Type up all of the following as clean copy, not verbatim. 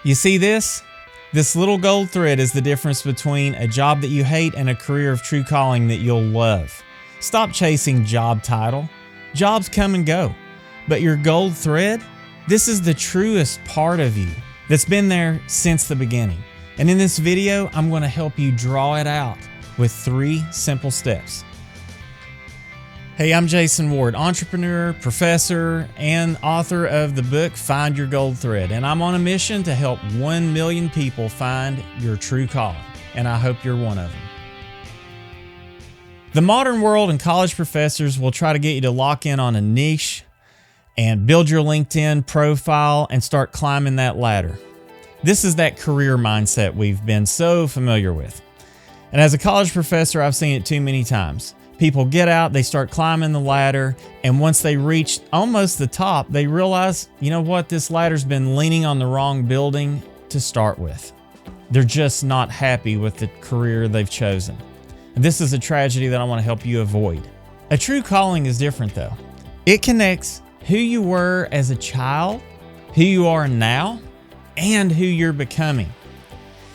You see this? This little gold thread is the difference between a job that you hate and a career of true calling that you'll love. Stop chasing job title. Jobs come and go. But your gold thread, this is the truest part of you that's been there since the beginning. And in this video, I'm going to help you draw it out with 3 simple steps. Hey, I'm Jason Ward, entrepreneur, professor, and author of the book, Find Your Gold Thread. And I'm on a mission to help 1 million people find your true calling. And I hope you're one of them. The modern world and college professors will try to get you to lock in on a niche and build your LinkedIn profile and start climbing that ladder. This is that career mindset we've been so familiar with. And as a college professor, I've seen it too many times. People get out, they start climbing the ladder, and once they reach almost the top, they realize, you know what, this ladder's been leaning on the wrong building to start with. They're just not happy with the career they've chosen. And this is a tragedy that I want to help you avoid. A true calling is different though. It connects who you were as a child, who you are now, and who you're becoming.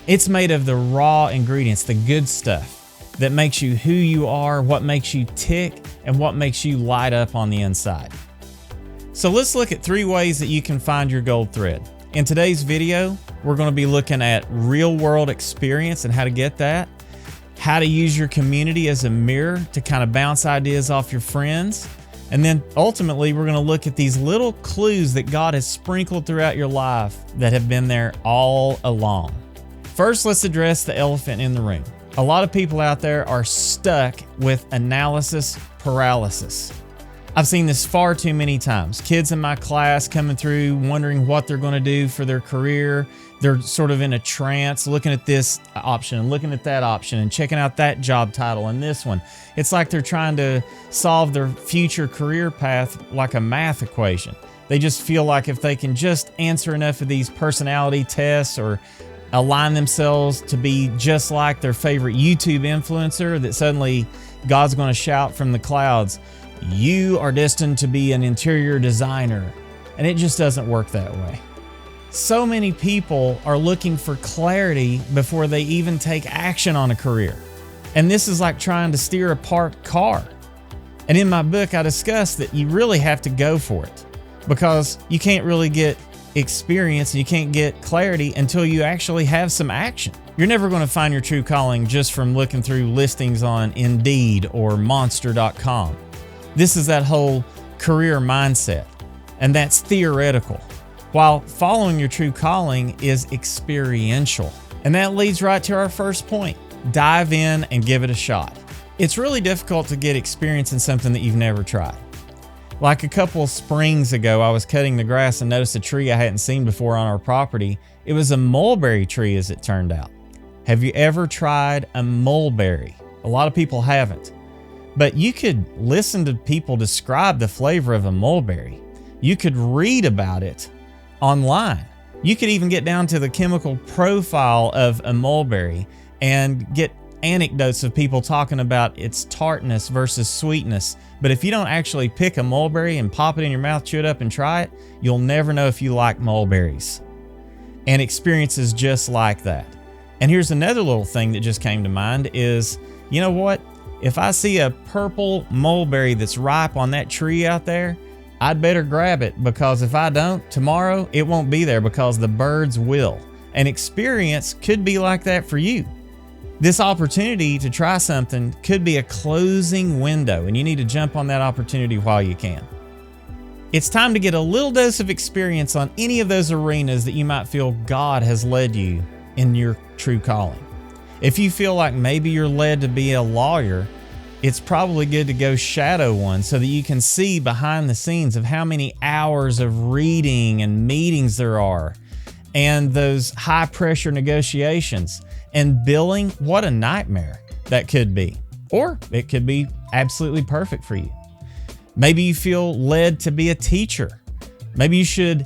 It's made of the raw ingredients, the good stuff that makes you who you are, what makes you tick, and what makes you light up on the inside. So let's look at 3 ways that you can find your gold thread. In today's video, we're going to be looking at real world experience and how to get that, how to use your community as a mirror to kind of bounce ideas off your friends, and then ultimately we're going to look at these little clues that God has sprinkled throughout your life that have been there all along. First, let's address the elephant in the room. A lot of people out there are stuck with analysis paralysis. I've seen this far too many times. Kids in my class coming through wondering what they're going to do for their career. They're sort of in a trance, looking at this option and looking at that option and checking out that job title and this one. It's like they're trying to solve their future career path like a math equation. They just feel like if they can just answer enough of these personality tests or align themselves to be just like their favorite YouTube influencer, that suddenly God's going to shout from the clouds, "You are destined to be an interior designer." And it just doesn't work that way. So many people are looking for clarity before they even take action on a career. And this is like trying to steer a parked car. And in my book, I discuss that you really have to go for it, because you can't really get experience and you can't get clarity until you actually have some action. You're never going to find your true calling just from looking through listings on Indeed or Monster.com. This is that whole career mindset, and that's theoretical, while following your true calling is experiential. And that leads right to our first point. Dive in and give it a shot. It's really difficult to get experience in something that you've never tried. Like a couple of springs ago, I was cutting the grass and noticed a tree I hadn't seen before on our property. It was a mulberry tree, as it turned out. Have you ever tried a mulberry? A lot of people haven't. But you could listen to people describe the flavor of a mulberry. You could read about it online. You could even get down to the chemical profile of a mulberry and get anecdotes of people talking about its tartness versus sweetness. But if you don't actually pick a mulberry and pop it in your mouth, chew it up and try it, you'll never know if you like mulberries. And experience is just like that. And here's another little thing that just came to mind is, you know what? If I see a purple mulberry that's ripe on that tree out there, I'd better grab it, because if I don't, tomorrow it won't be there because the birds will. And experience could be like that for you. This opportunity to try something could be a closing window, and you need to jump on that opportunity while you can. It's time to get a little dose of experience on any of those arenas that you might feel God has led you in your true calling. If you feel like maybe you're led to be a lawyer, it's probably good to go shadow one so that you can see behind the scenes of how many hours of reading and meetings there are, and those high pressure negotiations. And billing, what a nightmare that could be. Or it could be absolutely perfect for you. Maybe you feel led to be a teacher. Maybe you should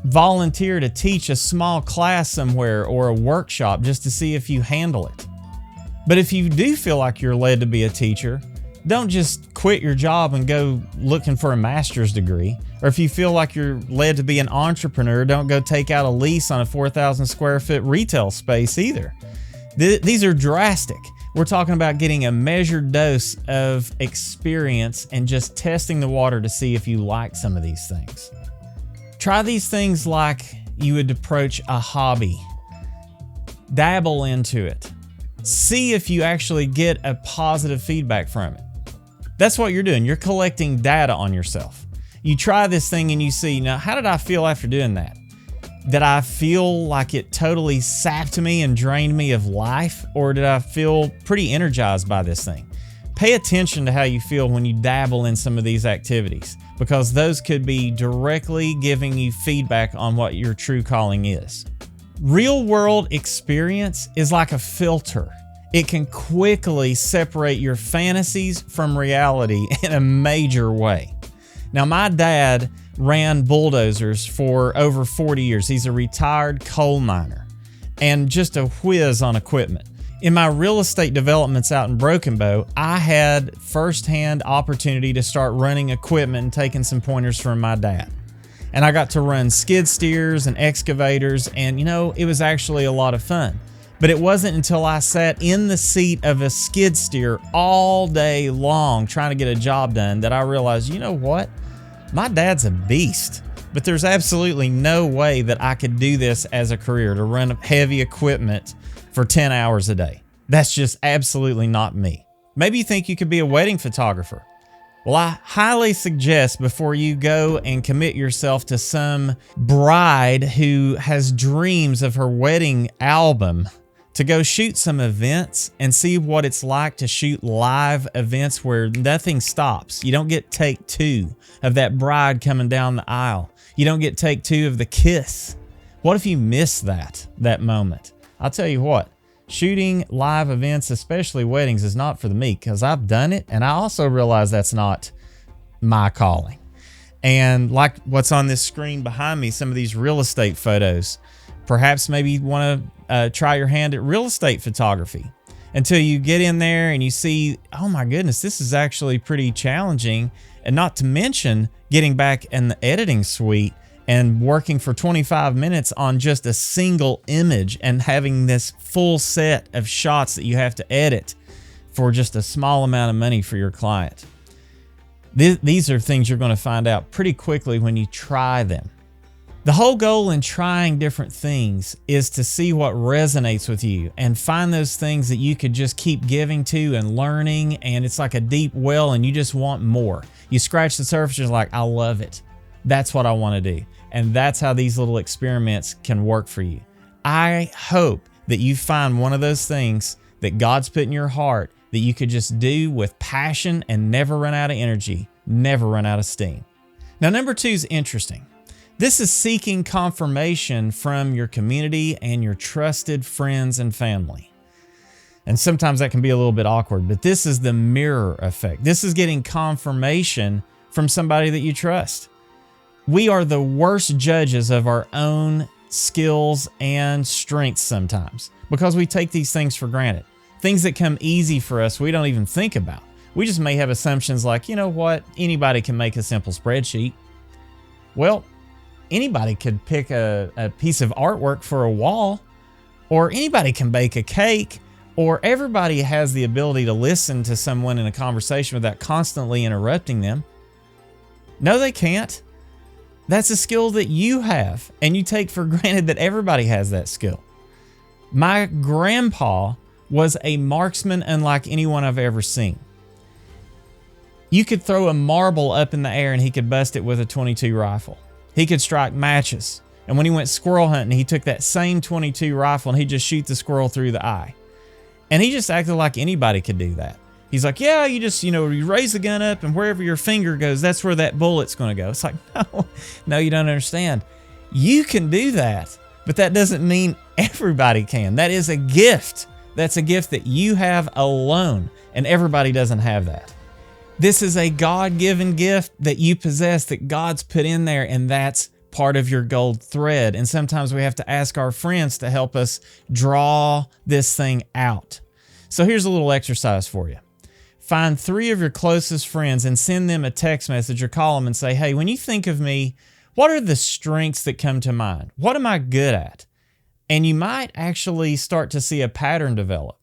volunteer to teach a small class somewhere or a workshop just to see if you handle it. But if you do feel like you're led to be a teacher, don't just quit your job and go looking for a master's degree. Or if you feel like you're led to be an entrepreneur, don't go take out a lease on a 4,000 square foot retail space either. These are drastic. We're talking about getting a measured dose of experience and just testing the water to see if you like some of these things. Try these things like you would approach a hobby. Dabble into it. See if you actually get a positive feedback from it. That's what you're doing. You're collecting data on yourself. You try this thing and you see, now, how did I feel after doing that? Did I feel like it totally sapped me and drained me of life? Or did I feel pretty energized by this thing? Pay attention to how you feel when you dabble in some of these activities, because those could be directly giving you feedback on what your true calling is. Real world experience is like a filter. It can quickly separate your fantasies from reality in a major way. Now, my dad ran bulldozers for over 40 years. He's a retired coal miner and just a whiz on equipment. In my real estate developments out in Broken Bow, I had firsthand opportunity to start running equipment and taking some pointers from my dad. And I got to run skid steers and excavators, and it was actually a lot of fun. But it wasn't until I sat in the seat of a skid steer all day long trying to get a job done that I realized, you know what? My dad's a beast, but there's absolutely no way that I could do this as a career, to run heavy equipment for 10 hours a day. That's just absolutely not me. Maybe you think you could be a wedding photographer. Well, I highly suggest before you go and commit yourself to some bride who has dreams of her wedding album, to go shoot some events and see what it's like to shoot live events where nothing stops. You don't get take two of that bride coming down the aisle. You don't get take two of the kiss. What if you miss that moment? I'll tell you what, shooting live events, especially weddings, is not for the meek, because I've done it and I also realize that's not my calling. And like what's on this screen behind me, some of these real estate photos, perhaps maybe you want to try your hand at real estate photography until you get in there and you see, oh my goodness, this is actually pretty challenging. And not to mention getting back in the editing suite and working for 25 minutes on just a single image and having this full set of shots that you have to edit for just a small amount of money for your client. These are things you're going to find out pretty quickly when you try them. The whole goal in trying different things is to see what resonates with you and find those things that you could just keep giving to and learning, and it's like a deep well and you just want more. You scratch the surface, you're like, I love it. That's what I want to do. And that's how these little experiments can work for you. I hope that you find one of those things that God's put in your heart that you could just do with passion and never run out of energy, never run out of steam. Now, number 2 is interesting. This is seeking confirmation from your community and your trusted friends and family. And sometimes that can be a little bit awkward, but this is the mirror effect. This is getting confirmation from somebody that you trust. We are the worst judges of our own skills and strengths sometimes because we take these things for granted. Things that come easy for us, we don't even think about. We just may have assumptions like, you know what, anybody can make a simple spreadsheet. Well, anybody could pick a piece of artwork for a wall, or anybody can bake a cake, or everybody has the ability to listen to someone in a conversation without constantly interrupting them. No, they can't. That's a skill that you have, and you take for granted that everybody has that skill. My grandpa was a marksman unlike anyone I've ever seen. You could throw a marble up in the air and he could bust it with a .22 rifle. He could strike matches. And when he went squirrel hunting, he took that same .22 rifle and he'd just shoot the squirrel through the eye. And he just acted like anybody could do that. He's like, yeah, you just, you raise the gun up and wherever your finger goes, that's where that bullet's going to go. It's like, no, you don't understand. You can do that, but that doesn't mean everybody can. That is a gift. That's a gift that you have alone, and everybody doesn't have that. This is a God-given gift that you possess that God's put in there, and that's part of your gold thread. And sometimes we have to ask our friends to help us draw this thing out. So here's a little exercise for you. Find 3 of your closest friends and send them a text message or call them and say, hey, when you think of me, what are the strengths that come to mind? What am I good at? And you might actually start to see a pattern develop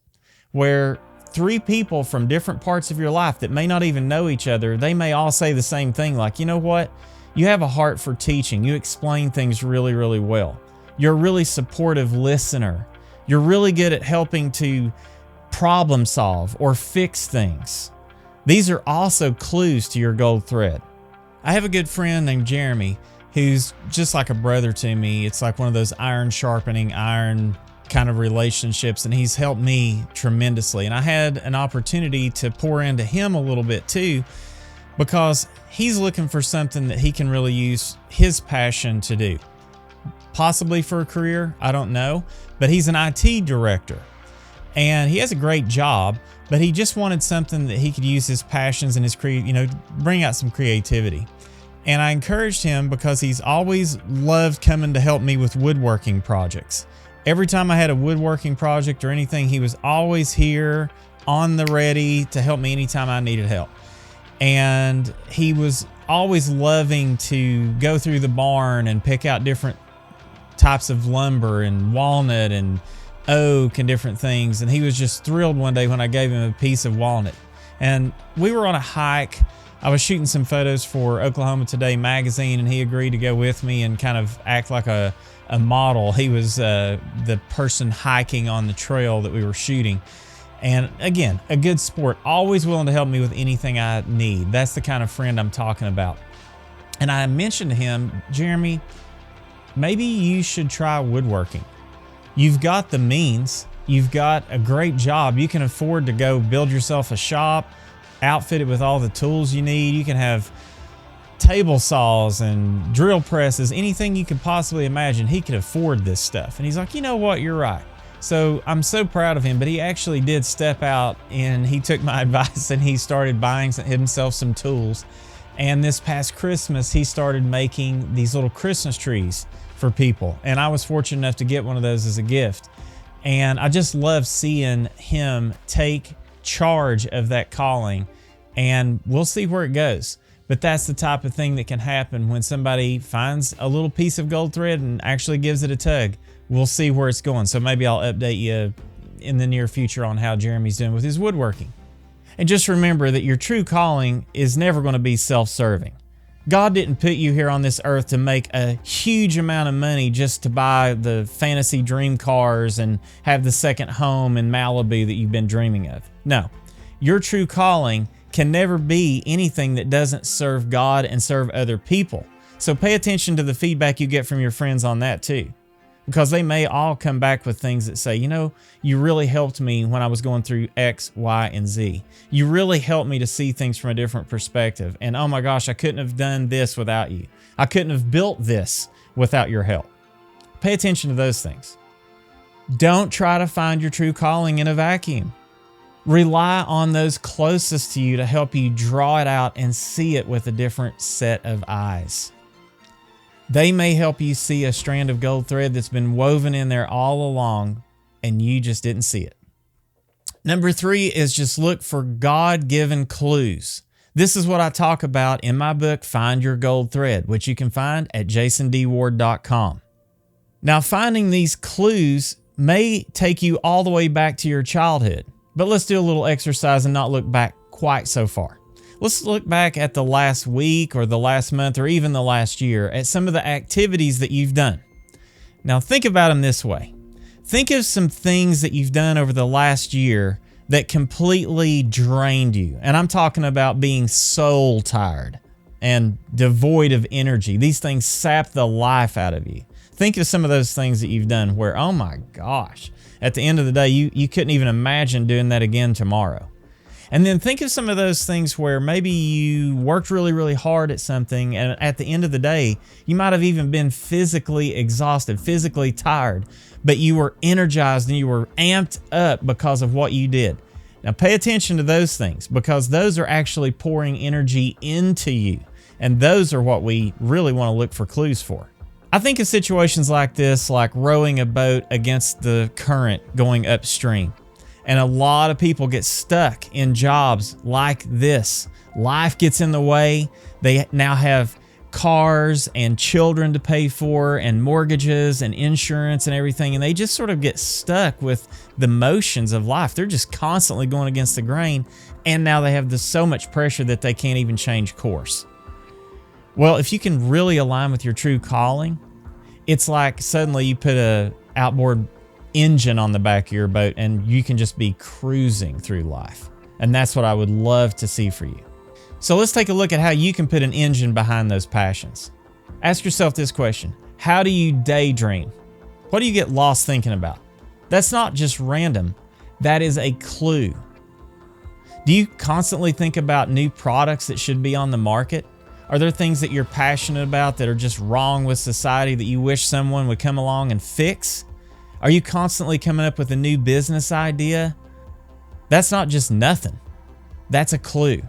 where 3 people from different parts of your life that may not even know each other, they may all say the same thing, like, you know what? You have a heart for teaching. You explain things really, really well. You're a really supportive listener. You're really good at helping to problem solve or fix things. These are also clues to your gold thread. I have a good friend named Jeremy who's just like a brother to me. It's like one of those iron sharpening iron kind of relationships, and he's helped me tremendously. And I had an opportunity to pour into him a little bit too, because he's looking for something that he can really use his passion to do. Possibly for a career, I don't know, but he's an IT director. And he has a great job, but he just wanted something that he could use his passions and his bring out some creativity. And I encouraged him because he's always loved coming to help me with woodworking projects. Every time I had a woodworking project or anything, he was always here on the ready to help me anytime I needed help. And he was always loving to go through the barn and pick out different types of lumber and walnut and oak and different things. And he was just thrilled one day when I gave him a piece of walnut. And we were on a hike. I was shooting some photos for Oklahoma Today magazine, and he agreed to go with me and kind of act like a model. He was the person hiking on the trail that we were shooting. And again, a good sport, always willing to help me with anything I need. That's the kind of friend I'm talking about. And I mentioned to him, Jeremy, maybe you should try woodworking. You've got the means. You've got a great job. You can afford to go build yourself a shop, outfit it with all the tools you need. You can have table saws and drill presses, anything you could possibly imagine. He could afford this stuff. And he's like, you know what? You're right. So I'm so proud of him, but he actually did step out and he took my advice and he started buying himself some tools. And this past Christmas, he started making these little Christmas trees for people. And I was fortunate enough to get one of those as a gift. And I just love seeing him take charge of that calling, and we'll see where it goes. But that's the type of thing that can happen when somebody finds a little piece of gold thread and actually gives it a tug. We'll see where it's going. So maybe I'll update you in the near future on how Jeremy's doing with his woodworking. And just remember that your true calling is never going to be self-serving. God didn't put you here on this earth to make a huge amount of money just to buy the fantasy dream cars and have the second home in Malibu that you've been dreaming of. No, your true calling can never be anything that doesn't serve God and serve other people. So pay attention to the feedback you get from your friends on that too, because they may all come back with things that say, you know, you really helped me when I was going through X, Y, and Z. You really helped me to see things from a different perspective. And oh my gosh, I couldn't have done this without you. I couldn't have built this without your help. Pay attention to those things. Don't try to find your true calling in a vacuum. Rely on those closest to you to help you draw it out and see it with a different set of eyes. They may help you see a strand of gold thread that's been woven in there all along and you just didn't see it. Number 3 is just look for God-given clues. This is what I talk about in my book, Find Your Gold Thread, which you can find at jasondward.com. Now, finding these clues may take you all the way back to your childhood, but let's do a little exercise and not look back quite so far. Let's look back at the last week or the last month or even the last year at some of the activities that you've done. Now think about them this way. Think of some things that you've done over the last year that completely drained you. And I'm talking about being soul tired and devoid of energy. These things sap the life out of you. Think of some of those things that you've done where, oh my gosh, at the end of the day, you couldn't even imagine doing that again tomorrow. And then think of some of those things where maybe you worked really, really hard at something, and at the end of the day, you might have even been physically exhausted, physically tired, but you were energized and you were amped up because of what you did. Now pay attention to those things, because those are actually pouring energy into you, and those are what we really want to look for clues for. I think of situations like this, like rowing a boat against the current going upstream. And a lot of people get stuck in jobs like this. Life gets in the way. They now have cars and children to pay for and mortgages and insurance and everything. And they just sort of get stuck with the motions of life. They're just constantly going against the grain. And now they have so much pressure that they can't even change course. Well, if you can really align with your true calling, it's like suddenly you put a outboard engine on the back of your boat and you can just be cruising through life. And that's what I would love to see for you. So let's take a look at how you can put an engine behind those passions. Ask yourself this question: how do you daydream? What do you get lost thinking about? That's not just random. That is a clue. Do you constantly think about new products that should be on the market? Are there things that you're passionate about that are just wrong with society that you wish someone would come along and fix? Are you constantly coming up with a new business idea? That's not just nothing. That's a clue.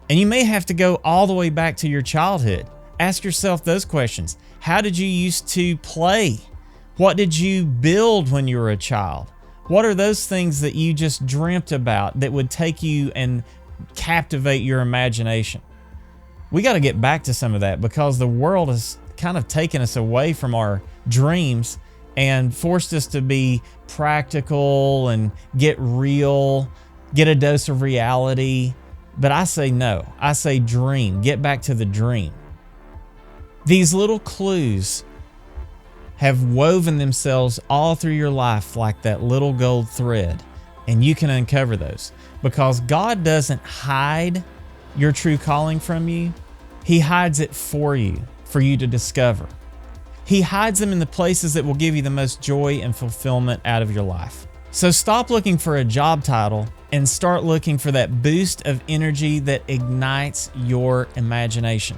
And you may have to go all the way back to your childhood. Ask yourself those questions. How did you used to play? What did you build when you were a child? What are those things that you just dreamt about that would take you and captivate your imagination? We got to get back to some of that because the world has kind of taken us away from our dreams and forced us to be practical and get real, get a dose of reality. But I say no. I say dream. Get back to the dream. These little clues have woven themselves all through your life like that little gold thread, and you can uncover those because God doesn't hide your true calling from you. He hides it for you to discover. He hides them in the places that will give you the most joy and fulfillment out of your life. So stop looking for a job title and start looking for that boost of energy that ignites your imagination.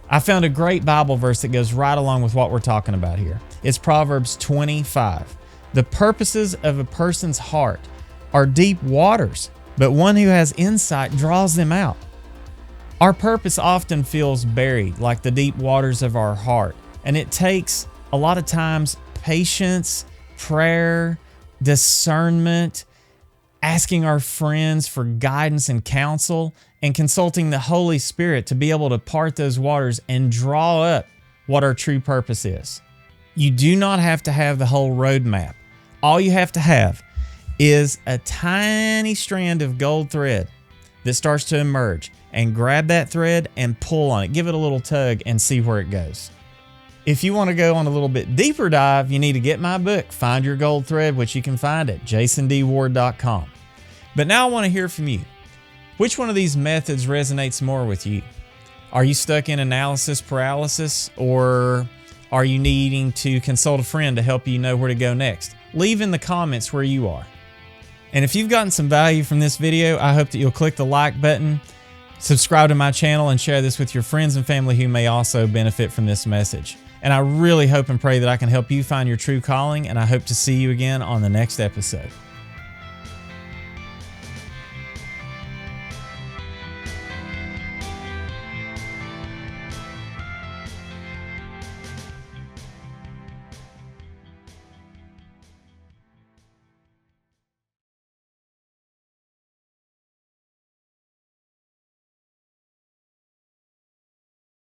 I found a great Bible verse that goes right along with what we're talking about here. It's Proverbs 25. The purposes of a person's heart are deep waters, but one who has insight draws them out. Our purpose often feels buried like the deep waters of our heart, and it takes a lot of times patience, prayer, discernment, asking our friends for guidance and counsel, and consulting the Holy Spirit to be able to part those waters and draw up what our true purpose is. You do not have to have the whole roadmap. All you have to have is a tiny strand of gold thread that starts to emerge, and grab that thread and pull on it. Give it a little tug and see where it goes. If you want to go on a little bit deeper dive, you need to get my book, Find Your Gold Thread, which you can find at jasondward.com. But now I want to hear from you. Which one of these methods resonates more with you? Are you stuck in analysis paralysis, or are you needing to consult a friend to help you know where to go next? Leave in the comments where you are. And if you've gotten some value from this video, I hope that you'll click the like button, subscribe to my channel, and share this with your friends and family who may also benefit from this message. And I really hope and pray that I can help you find your true calling, and I hope to see you again on the next episode.